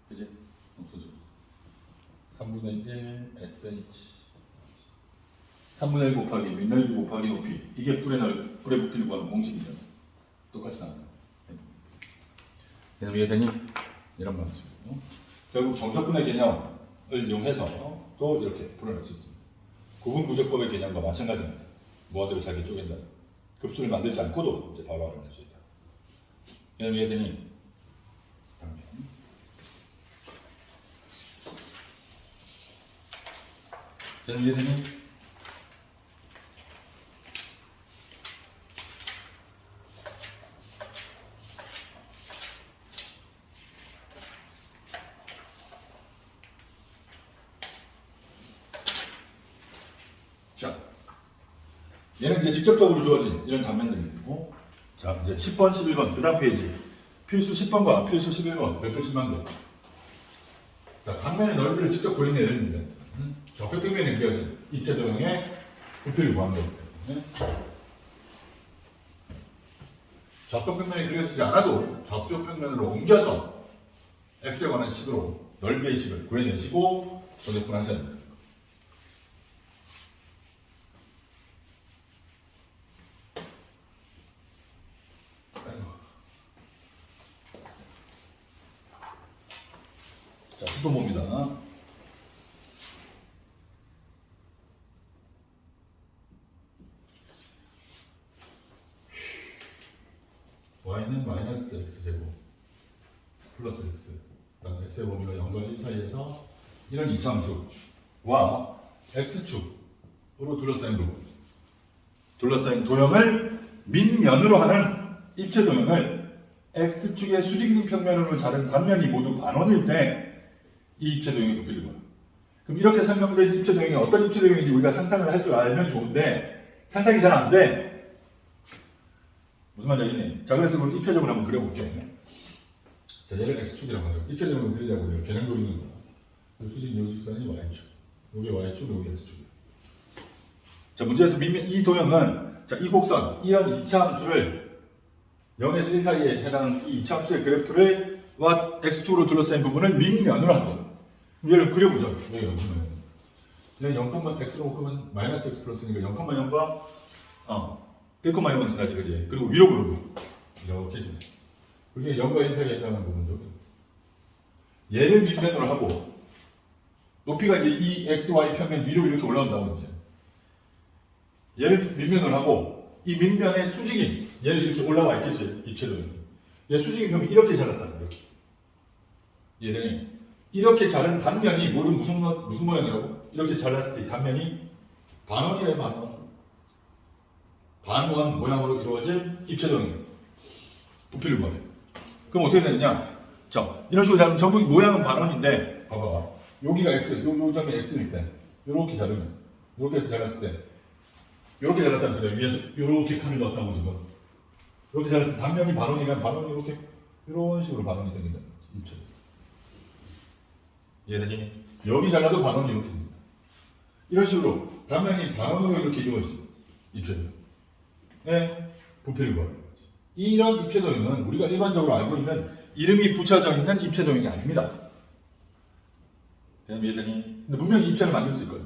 그지? 없어져. 3분의 1 sh 3분의 1 곱하기 밑넓이 곱하기 높이 이게 불의 부피를 구하는 공식이죠. 똑같이 나와요. 그럼 이해되니? 이런 방식으로 결국 정적분의 개념을 이용해서 또 이렇게 풀어낼 수 있습니다. 구분구조법의 개념과 마찬가지입니다. 무한대로 잘게 쪼갠다. 급수를 만들지 않고도 이제 바로 알아낼 수 있다. 그럼 이해되니? 그럼 이해되니? 자, 얘는 이제 직접적으로 주어진 이런 단면들이고, 자 이제 10번, 11번 그다음 페이지 필수 10번과 필수 11번 몇 표씩만 돼. 자, 단면의 넓이를 직접 구해내야 되는데 좌표평면에 그려진 입체도형의 부피를 구하는 거기 때문에 좌표평면에 그려지지 않아도 좌표평면으로 옮겨서 x에 관한 식으로 넓이의 식을 구해내시고 정적분 하셔야 됩니다. 자, 10번 봅니다. y는 마이너스 x제곱 플러스 x 그다음 x의 범위가 0과 1 사이에서 이런 이차함수와 x축으로 둘러싸인 부분 둘러싸인 도형을 밑면으로 하는 입체 도형을 x축의 수직인 평면으로 자른 단면이 모두 반원일 때 이 입체 도형의 부피를 봐요. 그럼 이렇게 설명된 입체 도형이 어떤 입체 도형인지 우리가 상상을 할 줄 알면 좋은데 상상이 잘 안 돼. 무슨 말인지 알겠니? 자, 그래서 그럼 입체적으로 한번 그려볼게. 자, 얘를 x축이라고 하죠. 입체적으로 그리려고 해요. 겨냥도 있는 거야. 수직 요직선이 y축. 여기 y축, 여기 x축이야. 자, 문제에서 이 도형은 자, 이 곡선, 이런 2차 함수를 0에서 1 사이에 해당하는 이 2차 함수의 그래프를 와 x축으로 둘러싸인 부분을 밑면으로 한다. 얘를 그려보자. 여기 0,0. 얘는 0,x로 묶으면 마이너스 x 플러스니까 0,0과 1,0은 지나지, 그지? 그리고 위로 그려보. 이렇게 지나. 그중에 0과 1 사이에 해당하는 부분도 얘를 밑면으로 하고 높이가 이제 이 xy 평면 위로 이렇게 올라온다고 이제. 얘를 밑면으로 하고 이 밑면의 수직인 얘를 이렇게 올라와 있겠지, 입체도형이. 얘 수직인 평면이 이렇게 자랐다, 이렇게. 얘들이 이렇게 자른 단면이 모두 무슨 모양이라고? 이렇게 잘랐을 때 이 단면이 반원이래, 반원. 반원 모양으로 이루어진 입체도형이 부피를 구하래. 그럼 어떻게 되느냐? 자, 이런 식으로 자르면 전부 모양은 반원인데, 봐봐. 여기가 x, 요 점이 x일 때, 요렇게 자르면, 요렇게 해서 잘랐을 때, 요렇게 잘랐다는 소리야. 위에서 요렇게 칸을 넣었다고 지금. 이렇게 잘랐을 때 단면이 반원이면 반원이 이렇게, 이런 식으로 반원이 생긴다. 입체. 얘들이 여기 잘라도 반원이 이렇게 됩니다. 이런 식으로 단면이 반원으로 이렇게 이루어진 입체도형. 네, 부피를 구하는 거지. 이런 입체도형은 우리가 일반적으로 알고 있는 이름이 붙여져 있는 입체도형이 아닙니다. 그냥 얘들이 근데 분명히 입체를 만들 수 있거든.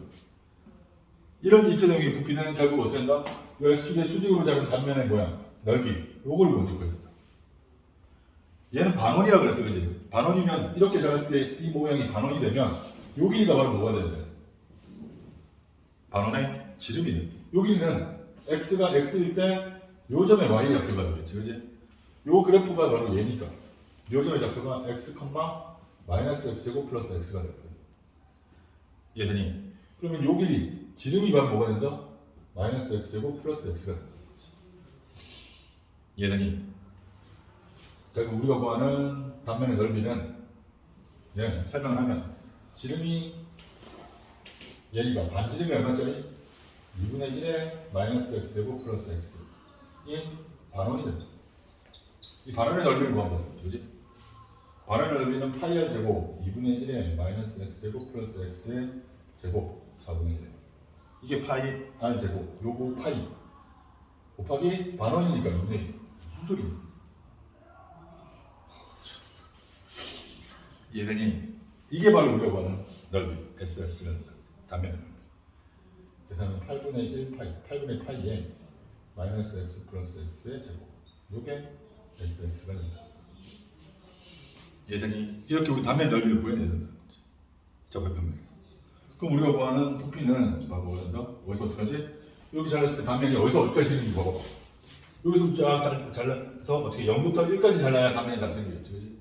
이런 입체도형의 부피는 결국 어떻게 된다? x축의 수직으로 자른 단면의 모양, 넓이, 요걸 먼저 구해야 된다. 얘는 반원이라고 그랬어, 그지? 반원이면 이렇게 자랐을 때 이 모양이 반원이 되면 요 길이가 바로 뭐가 돼야 돼? 반원의 지름이 돼. 요 길이는 x가 x일 때 요 점의 y 좌표가 되겠지, 그지? 요 그래프가 바로 얘니까 요 점의 좌표가 x, 마이너스 x제곱 플러스 x가 되거든. 얘들이 그러면 요 길이 지름이 바로 뭐가 된다? 마이너스 x제곱 플러스 x가 된다. 이해되니? 결국 우리가 구하는 단면의 넓이는 설명을 하면 지름이 얘가 반지름이 얼마짜리? 2분의 1의 마이너스 x제곱 플러스 x 이 반원이 된다. 이 반원의 넓이를 구하면 되는 거죠. 그지? 반원의 넓이는 파이 r 제곱 2분의 1의 마이너스 x제곱 플러스 x의 제곱 4분의 1 이게 파이 r 제곱 요거 파이 곱하기 반원이니까 근데 무슨 소리? 이해되니? 이게 바로 우리가 구하는 넓이 SX가 된다. 단면 넓이. 계산은 8분의 1 파이 8분의 파이에 마이너스 x 플러스 x의 제곱 요게 SX가 된다. 이해되니? 이렇게 우리 단면 넓이를 구해내야 된다는 거지. 적합변명에서. 그럼 우리가 구하는 부피는 뭐가 된다? 어디서 어떻게 하지? 여기 잘랐을 때 단면이 어디서 어디까지 생기는지 봐봐. 여기서 쫙 잘라서 어떻게 0부터 1까지 잘라야 단면이 다 생기겠지, 그지?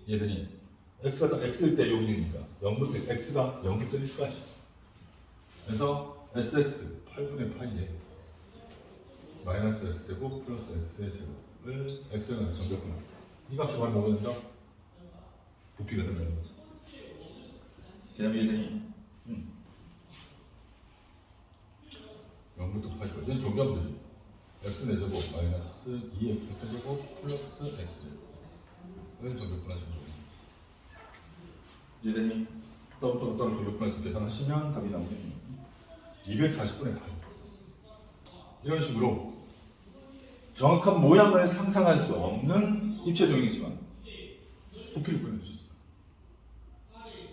이해되니? x가 딱 x일 때 여기니까 0부터 x가 0부터 1까지. 그래서 sx 8분의 파이에 마이너스 x제곱 플러스 x의 제곱을 x가 정적분할. 이 값이 바로 뭐가 된다? 부피가 된다는 거죠. 개념이 이해되니? 0부터 파이까지. 이건 정리하면 되죠. x의 제곱 마이너스 2x 세제곱 플러스 x제곱을 정적분하시면 됩니다. 이해되니? 따로 정적분해서 계산하시면 답이 나오겠네요. 240분의 8. 이런 식으로 정확한 모양을 상상할 수 없는 입체적이지만 부피를 구해낼 수 있습니다.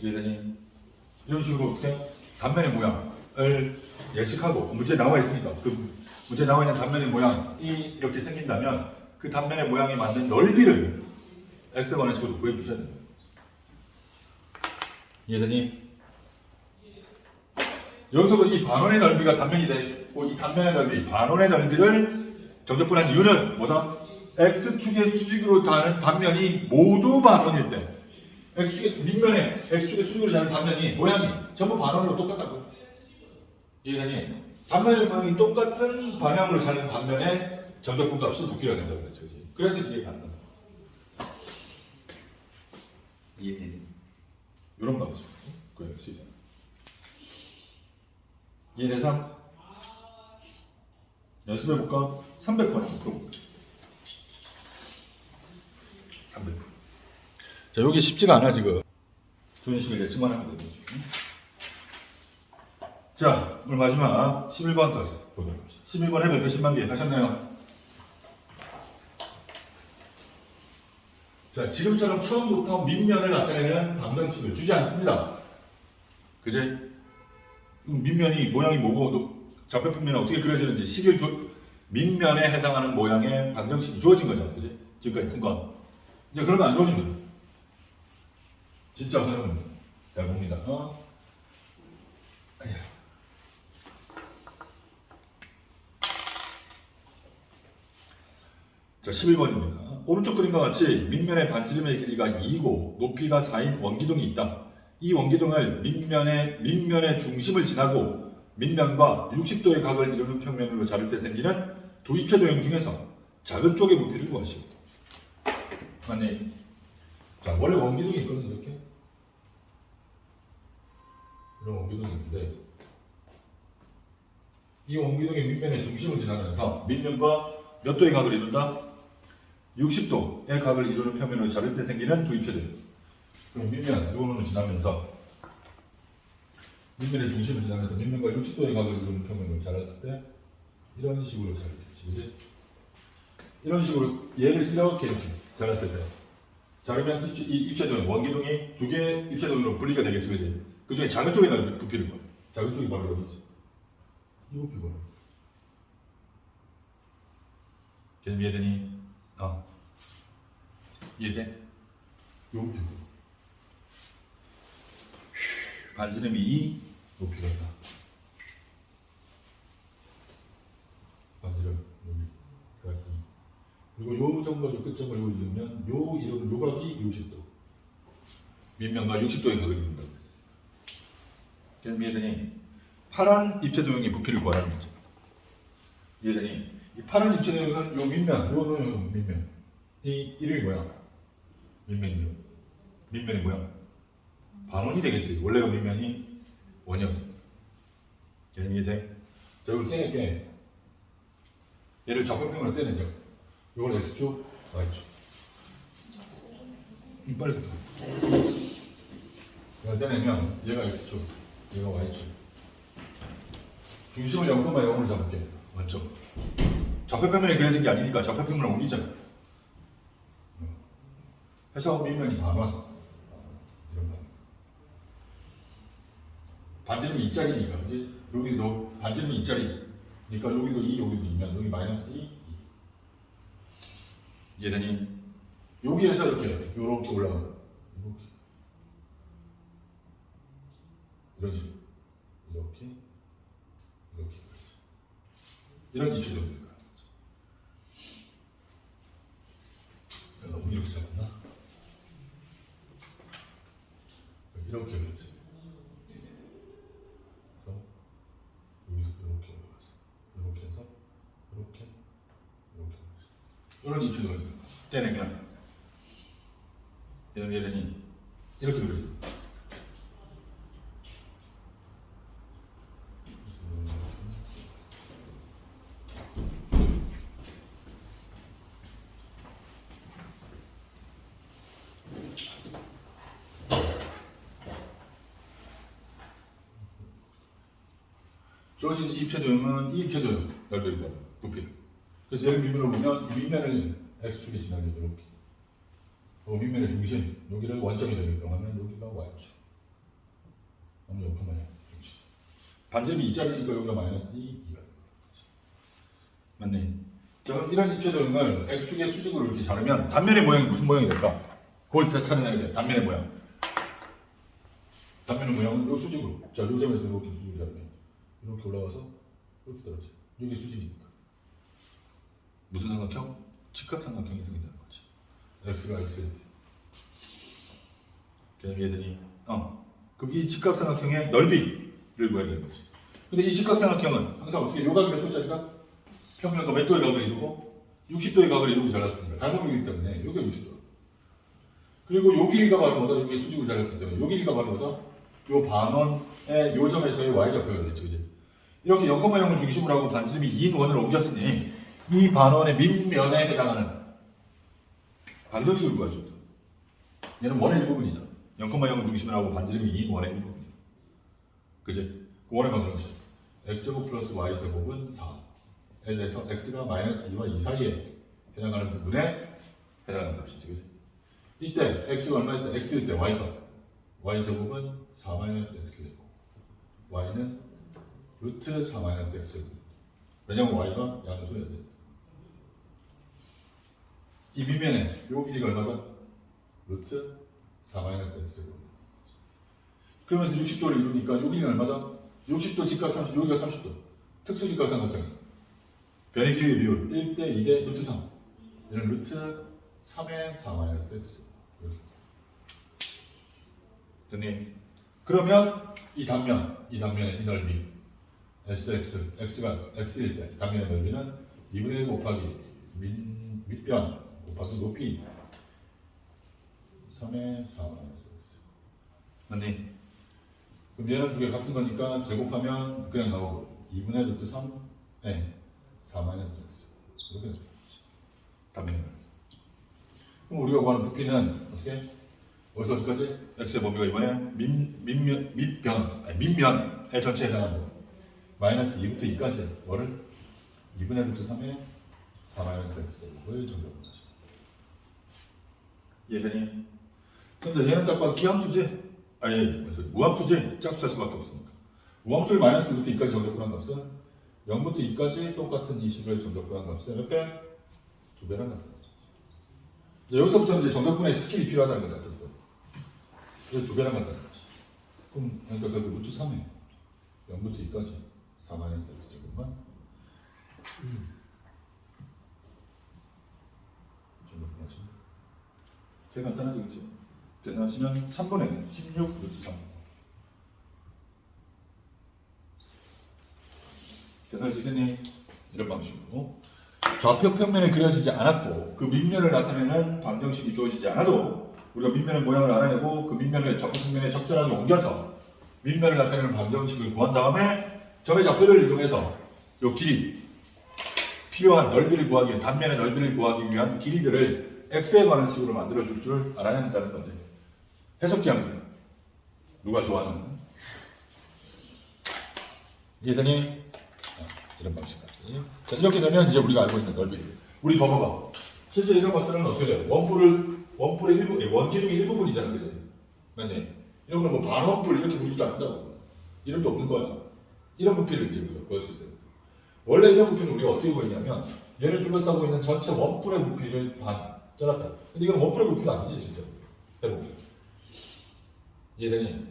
이해되니? 이런 식으로 어떻게 단면의 모양을 예측하고 문제에 나와 있으니까 그 문제에 나와 있는 단면의 모양이 이렇게 생긴다면 그 단면의 모양에 맞는 넓이를 x에 관한 식으로 구해주셔야 됩니다. 이해되니? 여기서 이 반원의 넓이가 단면이 되고 이 단면의 넓이, 반원의 넓이를 정적분한 이유는 뭐다? x축의 수직으로 다는 단면이 모두 반원일 때 x축의 밑면에 x축의 수직으로 자는 단면이 모양이 전부 반원으로 똑같다고. 이해되니? 단면의 모양이 똑같은 방향으로 자는 단면에 정적분 값이 부피가 된다고 그랬죠. 그래서 이해가 안 난다. 이해되니? 이런 방식 구해낼 수 있잖아. 이해돼서 연습해볼까? 300번 해볼까? 300번. 자, 여기 쉽지가 않아 지금. 주인식을 예측만 하면 되는 거죠. 자, 오늘 마지막 11번까지 보도록 합시다. 11번 해볼 몇십만 개 하셨나요? 자, 지금처럼 처음부터 밑면을 나타내는 방정식을 주지 않습니다. 그제? 밑면이 모양이 뭐고 좌표평면은 어떻게 그려지는지 밑면에 해당하는 모양의 방정식이 주어진 거잖아, 그지? 지금까지 푼 건. 이제 그러면 안 주어집니다. 진짜 어려운 잘 봅니다. 아야. 자, 11번입니다. 오른쪽 그림과 같이 밑면의 반지름의 길이가 2이고 높이가 4인 원기둥이 있다. 이 원기둥을 밑면의 중심을 지나고 밑면과 60도의 각을 이루는 평면으로 자를 때 생기는 두 입체 도형 중에서 작은 쪽의 부피를 구하시오. 아니, 자, 원래 원기둥이 있거든요, 이렇게. 이런 원기둥이 있는데, 이 원기둥의 밑면의 중심을 지나면서 밑면과 몇 도의 각을 이룬다? 60도의 각을 이루는 평면으로 자를 때 생기는 두 입체 도형. 그럼 밑면, 이거는 지나면서 밑면의 중심을 지나면서 밑면과 60도의 각을 이루는 평면을 잘랐을 때 이런 식으로 자르겠지, 그지? 이런 식으로 얘를 이렇게 잘랐을 때 자르면 이 입체도형, 원기둥이 두 개의 입체도형으로 분리가 되겠지, 그지? 그 중에 작은 쪽에 날 부피를 거야. 작은 쪽이 바로 여기지. 이 부피가. 개념 이해되니? 이해돼? 요 부피. 반지름이 2, 높이가 4. 반지름 여기가 2. 그리고 요 점과 요 끝점을 요 이루면 요 이루는 요각이 60도. 밑면과 60도의 각을 이룬다고 했어요. 그럼 이해되니? 파란 입체도형의 부피를 구하라는 거죠. 이해되니? 이 파란 입체도형은 요 밑면, 요 밑면. 이 이름이 뭐야? 밑면이요. 밑면이 뭐야? 반원이 되겠지. 원래가 밑면이 원이었어. 이해돼? 자, 이걸 떼낼게. 얘를 적분평으로 떼내죠. 이걸 x축, y축. 빨리 생각해. 이걸 떼내면 얘가 x축, 얘가 y축. 중심을 0,0으로 잡을게. 맞죠? 적폐평면이 그려진 게 아니니까 적폐평면을 옮기잖아. 해서 밑면이 반원. 이런 거. 반지름이 2짜리니까, 그지? 여기도 반지름이 2짜리. 그러니까 여기도 2, 여기도 2면 여기 마이너스 2, 2. 이해되니? 여기에서 이렇게 올라가. 이렇게. 이런 식으로. 이렇게. 이런 입체도 될 거야. 너무 이렇게 잡았나? 이렇게 그렸지. 그래서 여기서 이렇게 올라갔어. 이렇게 해서 이렇게 이런 입체도 될 거야. 떼내면 얘는 이렇게 그렸어. 주어진 입체도형은 이 입체도형 넓이를 부피를. 그래서 얘를 밑면으로 보면 이 밑면을 x축에 지나게 이렇게. 밑면의 중심 여기를 원점이 되게끔 하면 여기가 y축. 그럼 요만한 중심. 반지름이 2짜리니까 여기가 마이너스 2, 2가 맞네. 자, 그럼 이런 입체도형을 x축의 수직으로 이렇게 자르면 단면의 모양이 무슨 모양이 될까? 그걸 다 찾아내야 돼. 단면의 모양. 단면의 모양은 요 수직으로. 자, 요 점에서 이렇게 수직으로 자르면 이렇게 올라가서 이렇게 떨어져. 여기 수직이니까. 무슨 삼각형? 직각삼각형이 생긴다는 거지. x가 x일 때. 그럼 얘들이 그럼 이 직각삼각형의 넓이를 구해야 되는 거지. 근데 이 직각삼각형은 항상 어떻게 요각이 몇 도짜리가? 평면과 몇 도의 각을 이루고 60도의 각을 이루고 잘랐습니다. 닮음이기 때문에 여기가 60도. 그리고 요 길이가 바로 뭐다? 여기 수직으로 잘랐기 때문에 요 길이가 바로 뭐다? 요 반원의 요 점에서의 y좌표가 되겠죠. 그지? 이렇게 0,0을 중심으로 하고 반지름이 2인 원을 옮겼으니 이 반원의 밑면에 해당하는 반도식을 구할 수 있다. 얘는 원의 일부분이잖아. 0,0을 중심으로 하고 반지름이 2인 원의 일부분이야. 그지? 그 원의 방정식. x제곱 플러스 y제곱은 4에 대해서 x가 마이너스 2와 2 사이에 해당하는 부분에 해당하는 값이지. 그지? 이때 x가 얼마일 때? x일 때 y가 y제곱은 4 마이너스 x제곱. y는 루트 4 마이너스 x제곱. 왜냐면 y가 양수여야 돼. 이 밑면에 요 길이가 얼마다? 루트 4 마이너스 x제곱. 그러면서 60도를 이루니까 요 길이는 얼마다? 60도 직각 30, 여기가 30도. 특수 직각 삼각형. 변의 기울기 비율 1대 2대 루트 3. 얘는 루트 3의 4 마이너스 x. 이렇게. 됐니? 그러면 이 단면의 이 넓이 x가 x일 때 단면의 넓이는 2분의 1 곱하기 밑변 곱하기 높이 3의 4 마이너스 x. 맞니? 그럼 얘는 두 개 같은 거니까 제곱하면 그냥 나오고 2분의 루트 3에 4 마이너스 x. 이렇게 되죠. 단면의 넓이. 그럼 우리가 구하는 부피는 어떻게? 어디서 어디까지? x의 범위가 이번에 밑면의 전체에 해당하는 마이너스 2부터 2까지 뭐를? 2분의 루트 3에 4 마이너스 x를 정리하는 거죠. 이해되니? 근데 얘는 딱 봐도 기함수지? 무함수지? 짝수할 수밖에 없으니까. 무함수를 마이너스 루트 2까지 정적분한 값은 0부터 2까지 똑같은 이 식을 정적분한 값은 몇 배? 2배랑 같은 거죠. 여기서부터는 이제 정적분의 스킬이 필요하다는 거죠. 그래서 2배랑 같다는 거지. 그럼 그러니까 결국 루트 3에 0부터 2까지 4 마이너스 x 제곱만 정적분하시면 제일 간단하지, 그치? 계산하시면 3분의 16 루트 3 계산할 수 있겠니? 이런 방식으로 좌표 평면에 그려지지 않았고 그 밑면을 나타내는 방정식이 주어지지 않아도 우리가 밑면의 모양을 알아내고 그 밑면을 좌표 평면에 적절하게 옮겨서 밑면을 나타내는 방정식을 구한 다음에 점의 좌표를 이용해서 요 길이 필요한 넓이를 구하기 위한 단면의 넓이를 구하기 위한 길이들을 x에 관한 식으로 만들어 줄 줄 알아야 한다는 거지. 해석기합니다. 누가 좋아하는 이해되니? 이런 방식까지. 자, 이렇게 되면 이제 우리가 알고 있는 넓이. 우리 봐봐봐. 실제 이런 것들은 어떻게 돼요? 원뿔의 일부, 원기둥의 일부분이잖아, 그지? 맞니? 이런 걸 뭐 반원뿔 이렇게 부르지도 않는다고. 이름도 없는 거야. 이런 부피를 이제 우리가 구할 수 있어요. 원래 이런 부피는 우리가 어떻게 구했냐면 얘를 둘러싸고 있는 전체 원뿔의 부피를 반 잘랐다. 근데 이건 원뿔의 부피가 아니지, 실제로. 해보면. 이해되니?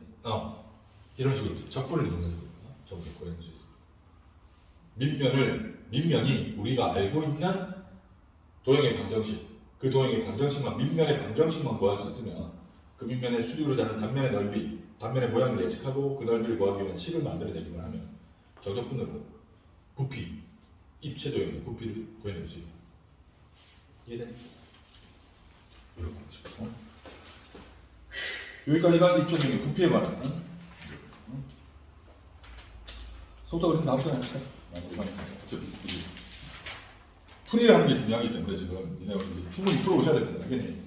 이런 식으로 적분을 이용해서 적분을 구해낼 수 있습니다. 밑면이 우리가 알고 있는 도형의 방정식, 그 도형의 방정식만, 밑면의 방정식만 구할 수 있으면 그 밑면의 수직으로 자른 단면의 넓이, 단면의 모양을 예측하고 그 넓이를 구하기 위한 식을 만들어내기만 하면 정적분으로 부피, 입체 도형의 부피를 구해낼 수 있다. 이해되니? 이런 방식으로. 여기까지가 입체 도형의 부피에 관한 속도가 좀 다음 시간에 합시다. 풀이를 하는 게 중요하기 때문에 지금 니네가 충분히 풀어오셔야 됩니다. 알겠니?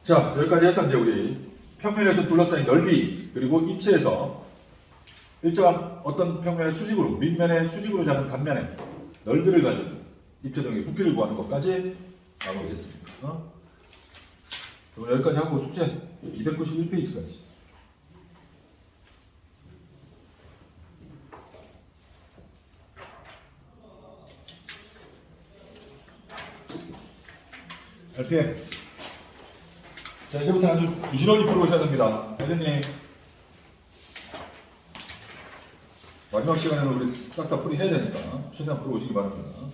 자, 여기까지 해서 이제 우리 평면에서 둘러싸인 넓이 그리고 입체에서 일정한 어떤 평면의 수직으로 밑면의 수직으로 자른 단면의 넓이를 가진 입체동의 부피를 구하는 것까지 마무리했습니다. 그럼 여기까지 하고 숙제 291페이지까지. RPM. 자, 이제부터 아주 부지런히 풀어오셔야 됩니다. 알겠니? 마지막 시간에는 우리 싹 다 풀이해야 되니까 최대한 풀어오시기 바랍니다.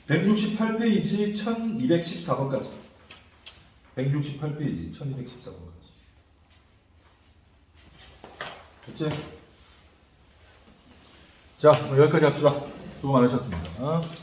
168페이지 1214번까지. 168페이지 1214번까지. 됐지? 자, 오늘 여기까지 합시다. 수고 많으셨습니다.